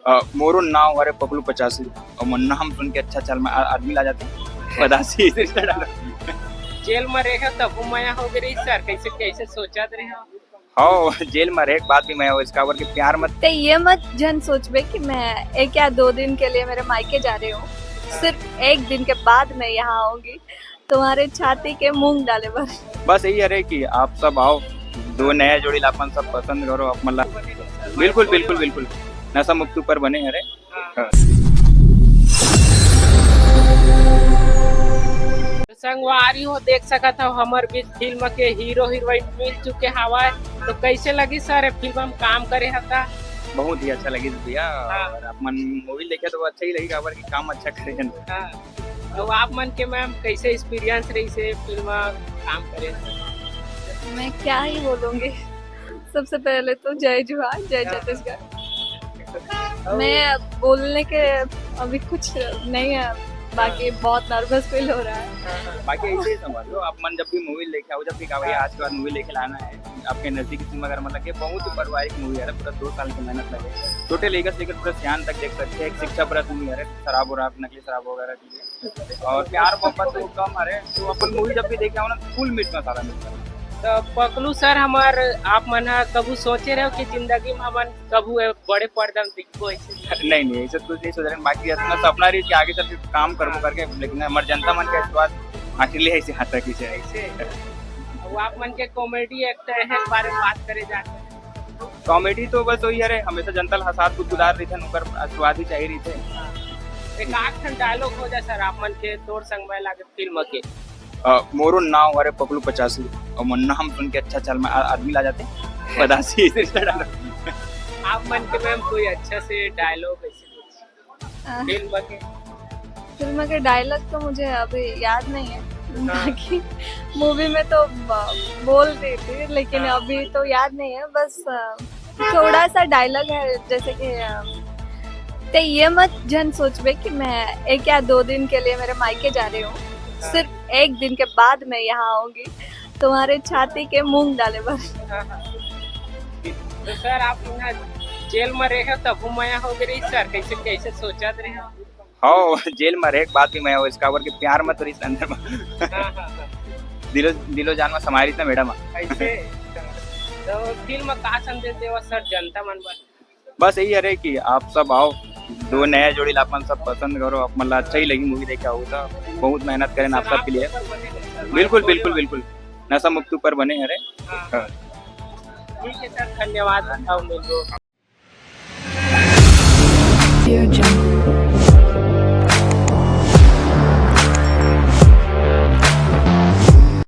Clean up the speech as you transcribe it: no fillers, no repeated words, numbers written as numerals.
मोरू नाव अरे पकड़ू 85 और मुन्ना हम सुन के अच्छा चल आदमी ला जाते हैं 85 जेल में रहे तब माया हो गई सर, कैसे कैसे सोचत रहे हो? हाँ जेल में रहे एक बात भी मैं हो इसका कि प्यार मत तो ये मत जन सोचबे कि मैं एक या 2 दिन के लिए मेरे मायके जा रही हूँ, सिर्फ 1 दिन के बाद मैं यहाँ आऊंगी तुम्हारे छाती के मूंग डाले बस। बस यही अरे कि आप सब आओ, 2 नया जोड़ी लापन सब पसंद करो आप मतलब बिल्कुल बिल्कुल बिल्कुल नशा मुक्त पर बने अरे संगवारी हो देख सका था हमार बीच फिल्म के हीरो हीरोइन मिल चुके हवा, तो कैसे लगी सर फिल्म में काम करे हता? बहुत ही अच्छा लगी भैया और आप मन मूवी देखे तो अच्छा ही लगी खबर कि काम अच्छा करे हैं। तो आप मन के मैम कैसे एक्सपीरियंस रही से फिल्म काम करे? मैं क्या ही बोलूंगी, सबसे पहले तो जय जुहार, जय छत्तीसगढ़। मैं बोलने के अभी कुछ नहीं है, बाकी बहुत नर्वस फील हो रहा है। बाकी ऐसे ही समझ लो आप मन जब भी मूवी लेके आओ, जब भी कहा भैया आज के बाद मूवी लेके लाना है आपके नजदीकी सिनेमा अगर मतलब कि बहुत ही पारिवारिक मूवी है, पूरा 2 साल की मेहनत लगे टोटल लेकर से लेकर पूरा सियान तक देख सकते हैं। एक शिक्षा परक मूवी है, शराब और नकली शराब वगैरह की और प्यार मोहब्बत तो कम है, तो अपन मूवी जब भी देखे आओ ना फुल मीट मसाला मिलता है। तो पकलू सर हमार आप मन कबू सोचे रहे हो कि जिंदगी में हमन कबू बड़े पर्दा में दिखो ऐसे? नहीं ऐसा कुछ नहीं सोच रहे, बाकी इतना सपना रही कि आगे चल के काम करबो करके, लेकिन हमारे जनता मन के विश्वास आखिर ले ऐसे हाथ तक से ऐसे वो आप मन के कॉमेडी एक्टर है बारे में बात करे जाते हैं। कॉमेडी तो बस वही है, हमेशा जनता हसात कुछ गुजार रही थे ऊपर स्वाद ही चाहिए रही थे। एक आठ डायलॉग हो जाए सर आप मन के तोड़ संग में लागे फिल्म के। मोरू नाव अरे पकड़ू 85 और मुन्ना हम सुन के अच्छा चल आदमी ला जाते हैं 85 आप मन के मैम कोई अच्छा से डायलॉग ऐसे फिल्म के डायलॉग तो मुझे अभी याद नहीं है, बाकी मूवी में तो बोल रही थी लेकिन अभी तो याद नहीं है। बस थोड़ा सा डायलॉग है जैसे कि तो ये मत जन सोचबे कि मैं 1 या 2 दिन के लिए मेरे मायके जा रही हूँ, सिर्फ 1 दिन के बाद मैं यहाँ आऊंगी तुम्हारे छाती के मूंग डाले बस। तो सर आप यहाँ जेल में रहे तब माया हो गई सर, कैसे कैसे सोचत रहे हो? हाँ जेल में रहे एक बात भी मैं हो इसका कि प्यार मत रही अंदर में दिलो जान में समारी इतना मैडम ऐसे तो फिल्म का संदेश देवा सर जनता मन पर? बस यही है कि आप सब आओ, 2 नया जोड़ी लापन सब पसंद करो आप मतलब अच्छा ही लगी मूवी देखे आओ तो बहुत मेहनत करें आप सब के लिए बिल्कुल बिल्कुल बिल्कुल नशा मुक्त पर बने अरे। ठीक है सर, धन्यवाद। Dear Jungle.